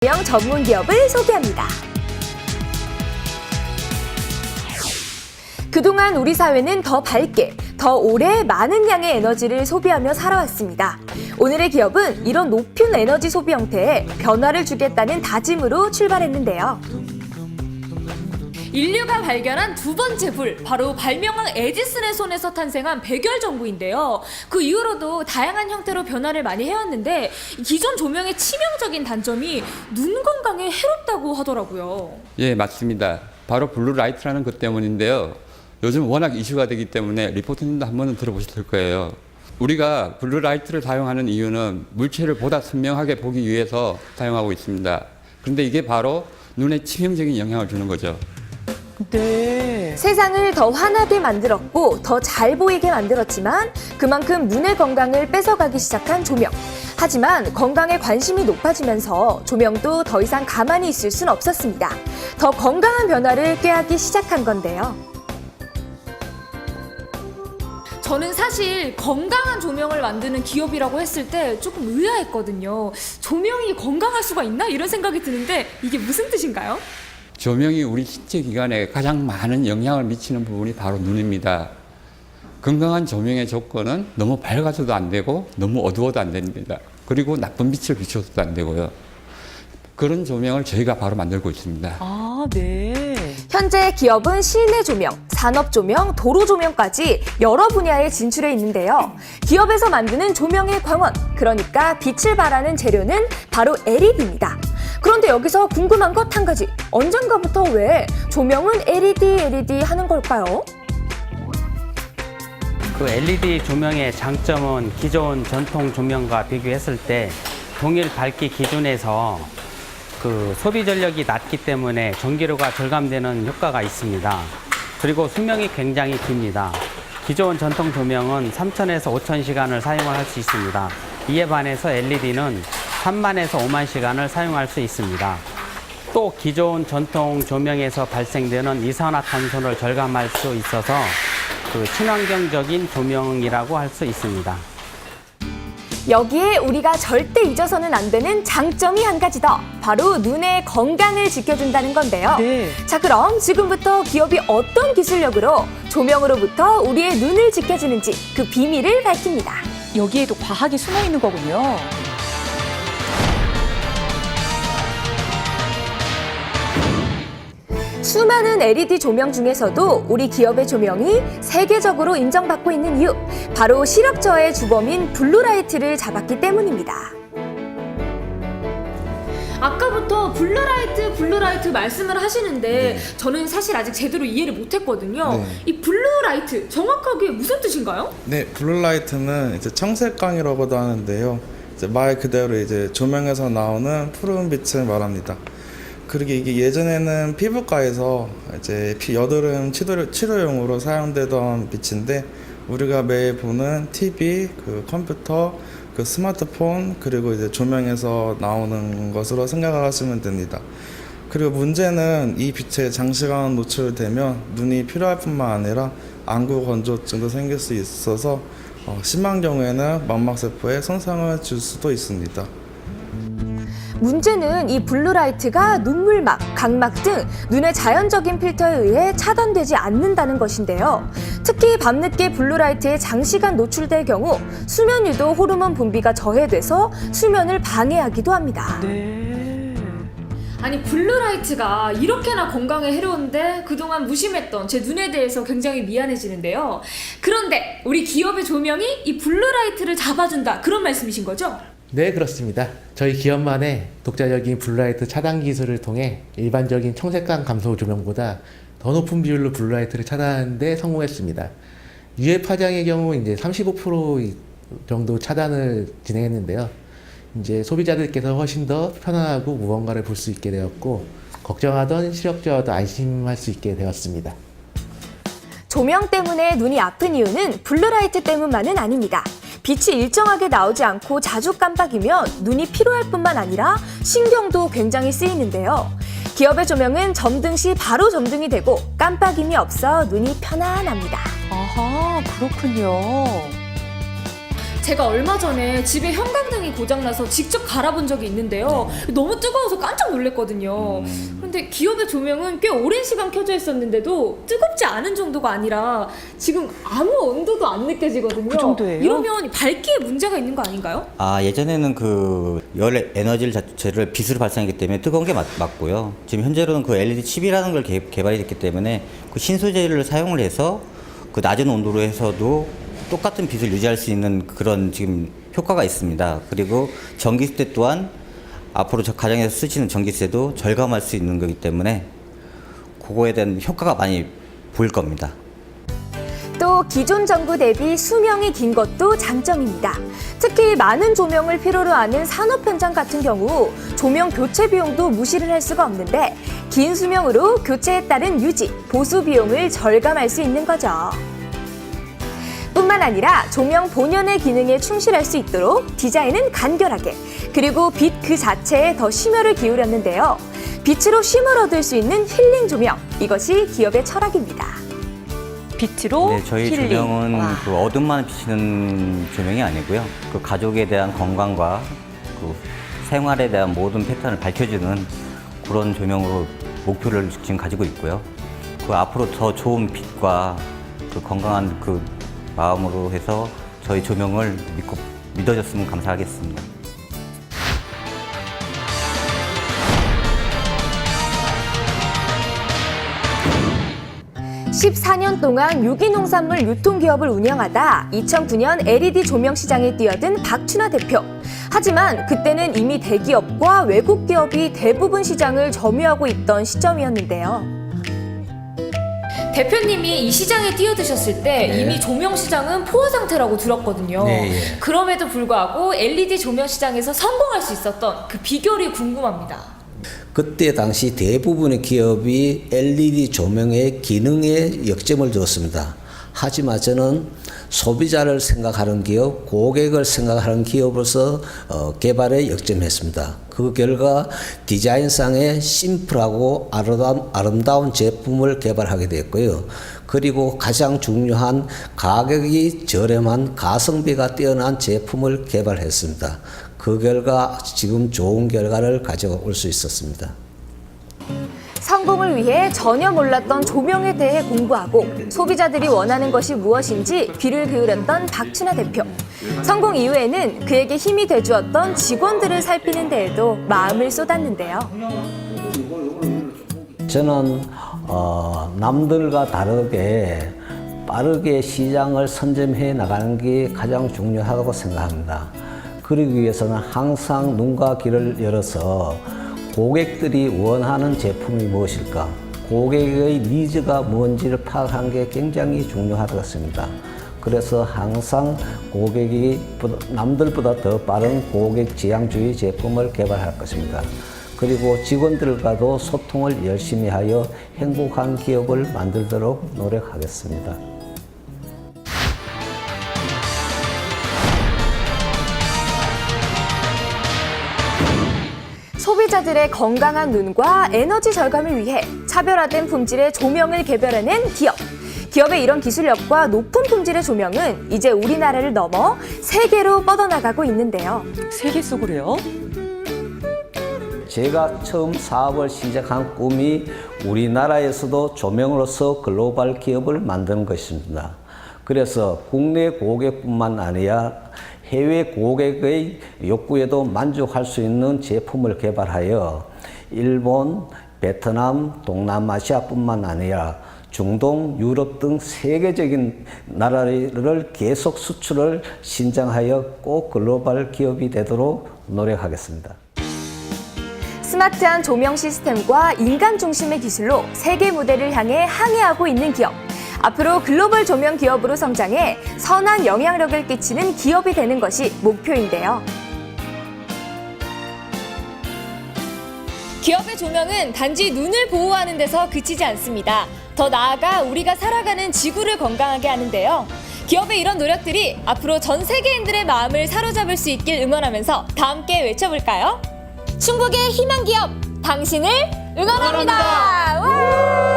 조명 전문 기업을 소개합니다. 그동안 우리 사회는 더 밝게, 더 오래 많은 양의 에너지를 소비하며 살아왔습니다. 오늘의 기업은 이런 높은 에너지 소비 형태에 변화를 주겠다는 다짐으로 출발했는데요. 인류가 발견한 두 번째 불, 바로 발명왕 에디슨의 손에서 탄생한 백열 전구인데요. 그 이후로도 다양한 형태로 변화를 많이 해왔는데 기존 조명의 치명적인 단점이 눈 건강에 해롭다고 하더라고요. 예, 맞습니다. 바로 블루라이트라는 것 때문인데요. 요즘 워낙 이슈가 되기 때문에 리포터님도 한 번은 들어보셨을 거예요. 우리가 블루라이트를 사용하는 이유는 물체를 보다 선명하게 보기 위해서 사용하고 있습니다. 그런데 이게 바로 눈에 치명적인 영향을 주는 거죠. 네. 세상을 더 환하게 만들었고 더 잘 보이게 만들었지만 그만큼 눈의 건강을 뺏어가기 시작한 조명. 하지만 건강에 관심이 높아지면서 조명도 더 이상 가만히 있을 순 없었습니다. 더 건강한 변화를 꾀하기 시작한 건데요. 저는 사실 건강한 조명을 만드는 기업이라고 했을 때 조금 의아했거든요. 조명이 건강할 수가 있나? 이런 생각이 드는데 이게 무슨 뜻인가요? 조명이 우리 신체 기관에 가장 많은 영향을 미치는 부분이 바로 눈입니다. 건강한 조명의 조건은 너무 밝아서도 안 되고 너무 어두워도 안 됩니다. 그리고 나쁜 빛을 비춰서도 안 되고요. 그런 조명을 저희가 바로 만들고 있습니다. 아, 네. 현재 기업은 실내 조명, 산업 조명, 도로 조명까지 여러 분야에 진출해 있는데요. 기업에서 만드는 조명의 광원, 그러니까 빛을 발하는 재료는 바로 LED입니다. 그런데 여기서 궁금한 것 한 가지. 언젠가부터 왜 조명은 LED 하는 걸까요? 그 LED 조명의 장점은 기존 전통 조명과 비교했을 때 동일 밝기 기준에서 그 소비 전력이 낮기 때문에 전기료가 절감되는 효과가 있습니다. 그리고 수명이 굉장히 깁니다. 기존 전통 조명은 3,000에서 5,000시간을 사용을 할 수 있습니다. 이에 반해서 LED는 3만에서 5만 시간을 사용할 수 있습니다. 또 기존 전통 조명에서 발생되는 이산화탄소를 절감할 수 있어서 그 친환경적인 조명이라고 할 수 있습니다. 여기에 우리가 절대 잊어서는 안 되는 장점이 한 가지 더. 바로 눈의 건강을 지켜준다는 건데요. 네. 자, 그럼 지금부터 기업이 어떤 기술력으로 조명으로부터 우리의 눈을 지켜주는지 그 비밀을 밝힙니다. 여기에도 과학이 숨어 있는 거군요. 수많은 LED 조명 중에서도 우리 기업의 조명이 세계적으로 인정받고 있는 이유, 바로 시력 저하의 주범인 블루라이트를 잡았기 때문입니다. 아까부터 블루라이트 말씀을 하시는데 저는 사실 아직 제대로 이해를 못했거든요. 네. 이 블루라이트 정확하게 무슨 뜻인가요? 네, 블루라이트는 이제 청색광이라고도 하는데요. 이제 말 그대로 이제 조명에서 나오는 푸른 빛을 말합니다. 그리고 이게 예전에는 피부과에서 이제 여드름 치료용으로 사용되던 빛인데 우리가 매일 보는 TV, 그 컴퓨터, 그 스마트폰 그리고 이제 조명에서 나오는 것으로 생각하시면 됩니다. 그리고 문제는 이 빛에 장시간 노출되면 눈이 피로할 뿐만 아니라 안구 건조증도 생길 수 있어서 심한 경우에는 망막세포에 손상을 줄 수도 있습니다. 문제는 이 블루라이트가 눈물막, 각막 등 눈의 자연적인 필터에 의해 차단되지 않는다는 것인데요. 특히 밤늦게 블루라이트에 장시간 노출될 경우 수면유도 호르몬 분비가 저해돼서 수면을 방해하기도 합니다. 네. 아니 블루라이트가 이렇게나 건강에 해로운데 그동안 무심했던 제 눈에 대해서 굉장히 미안해지는데요. 그런데 우리 기업의 조명이 이 블루라이트를 잡아준다, 그런 말씀이신 거죠? 네, 그렇습니다. 저희 기업만의 독자적인 블루라이트 차단 기술을 통해 일반적인 청색광 감소 조명보다 더 높은 비율로 블루라이트를 차단하는 데 성공했습니다. UF 화장의 경우 이제 35% 정도 차단을 진행했는데요. 이제 소비자들께서 훨씬 더 편안하고 무언가를 볼 수 있게 되었고 걱정하던 시력 저하도 안심할 수 있게 되었습니다. 조명 때문에 눈이 아픈 이유는 블루라이트 때문만은 아닙니다. 빛이 일정하게 나오지 않고 자주 깜빡이면 눈이 피로할 뿐만 아니라 신경도 굉장히 쓰이는데요. 기업의 조명은 점등 시 바로 점등이 되고 깜빡임이 없어 눈이 편안합니다. 아하, 그렇군요. 제가 얼마 전에 집에 형광등이 고장나서 직접 갈아본 적이 있는데요. 너무 뜨거워서 깜짝 놀랐거든요. 그런데 기업의 조명은 꽤 오랜 시간 켜져 있었는데도 뜨겁지 않은 정도가 아니라 지금 아무 온도도 안 느껴지거든요. 그 정도예요? 이러면 밝기에 문제가 있는 거 아닌가요? 예전에는 그 열 에너지를 자체를 빛으로 발생하기 때문에 뜨거운 게 맞고요. 지금 현재로는 그 LED 칩이라는 걸 개발이 됐기 때문에 그 신소재를 사용을 해서 그 낮은 온도로 해서도 똑같은 빛을 유지할 수 있는 그런 지금 효과가 있습니다. 그리고 전기세 또한 앞으로 가정에서 쓰시는 전기세도 절감할 수 있는 거기 때문에 그거에 대한 효과가 많이 보일 겁니다. 또 기존 전구 대비 수명이 긴 것도 장점입니다. 특히 많은 조명을 필요로 하는 산업 현장 같은 경우 조명 교체 비용도 무시를 할 수가 없는데 긴 수명으로 교체에 따른 유지, 보수 비용을 절감할 수 있는 거죠. 뿐만 아니라 조명 본연의 기능에 충실할 수 있도록 디자인은 간결하게, 그리고 빛 그 자체에 더 심혈을 기울였는데요. 빛으로 쉼을 얻을 수 있는 힐링 조명, 이것이 기업의 철학입니다. 빛으로 네, 저희 힐링. 조명은 와. 그 어둠만 비치는 조명이 아니고요. 그 가족에 대한 건강과 그 생활에 대한 모든 패턴을 밝혀주는 그런 조명으로 목표를 지금 가지고 있고요. 그 앞으로 더 좋은 빛과 그 건강한 그 마음으로 해서 저희 조명을 믿어줬으면 감사하겠습니다. 14년 동안 유기농산물 유통기업을 운영하다 2009년 LED 조명 시장에 뛰어든 박춘하 대표. 하지만 그때는 이미 대기업과 외국 기업이 대부분 시장을 점유하고 있던 시점이었는데요. 대표님이 이 시장에 뛰어드셨을 때 이미 조명 시장은 포화 상태라고 들었거든요. 그럼에도 불구하고 LED 조명 시장에서 성공할 수 있었던 그 비결이 궁금합니다. 그때 당시 대부분의 기업이 LED 조명의 기능에 역점을 두었습니다. 하지만 저는 소비자를 생각하는 기업, 고객을 생각하는 기업으로서 개발에 역점했습니다. 그 결과 디자인상의 심플하고 아름다운 제품을 개발하게 됐고요. 그리고 가장 중요한 가격이 저렴한 가성비가 뛰어난 제품을 개발했습니다. 그 결과 지금 좋은 결과를 가져올 수 있었습니다. 성공을 위해 전혀 몰랐던 조명에 대해 공부하고 소비자들이 원하는 것이 무엇인지 귀를 기울였던 박춘하 대표. 성공 이후에는 그에게 힘이 돼주었던 직원들을 살피는 데에도 마음을 쏟았는데요. 저는 남들과 다르게 빠르게 시장을 선점해 나가는 게 가장 중요하다고 생각합니다. 그러기 위해서는 항상 눈과 귀를 열어서 고객들이 원하는 제품이 무엇일까, 고객의 니즈가 뭔지를 파악하는 게 굉장히 중요하다고 생각합니다. 그래서 항상 고객이 남들보다 더 빠른 고객 지향주의 제품을 개발할 것입니다. 그리고 직원들과도 소통을 열심히 하여 행복한 기업을 만들도록 노력하겠습니다. 소비자들의 건강한 눈과 에너지 절감을 위해 차별화된 품질의 조명을 개발해낸 기업. 기업의 이런 기술력과 높은 품질의 조명은 이제 우리나라를 넘어 세계로 뻗어나가고 있는데요. 세계 속으로요? 제가 처음 사업을 시작한 꿈이 우리나라에서도 조명으로서 글로벌 기업을 만드는 것입니다. 그래서 국내 고객뿐만 아니라 해외 고객의 욕구에도 만족할 수 있는 제품을 개발하여 일본, 베트남, 동남아시아뿐만 아니라 중동, 유럽 등 세계적인 나라를 계속 수출을 신장하여 꼭 글로벌 기업이 되도록 노력하겠습니다. 스마트한 조명 시스템과 인간 중심의 기술로 세계 무대를 향해 항해하고 있는 기업. 앞으로 글로벌 조명 기업으로 성장해 선한 영향력을 끼치는 기업이 되는 것이 목표인데요. 기업의 조명은 단지 눈을 보호하는 데서 그치지 않습니다. 더 나아가 우리가 살아가는 지구를 건강하게 하는데요. 기업의 이런 노력들이 앞으로 전 세계인들의 마음을 사로잡을 수 있길 응원하면서 다 함께 외쳐볼까요? 충북의 희망 기업, 당신을 응원합니다. 와!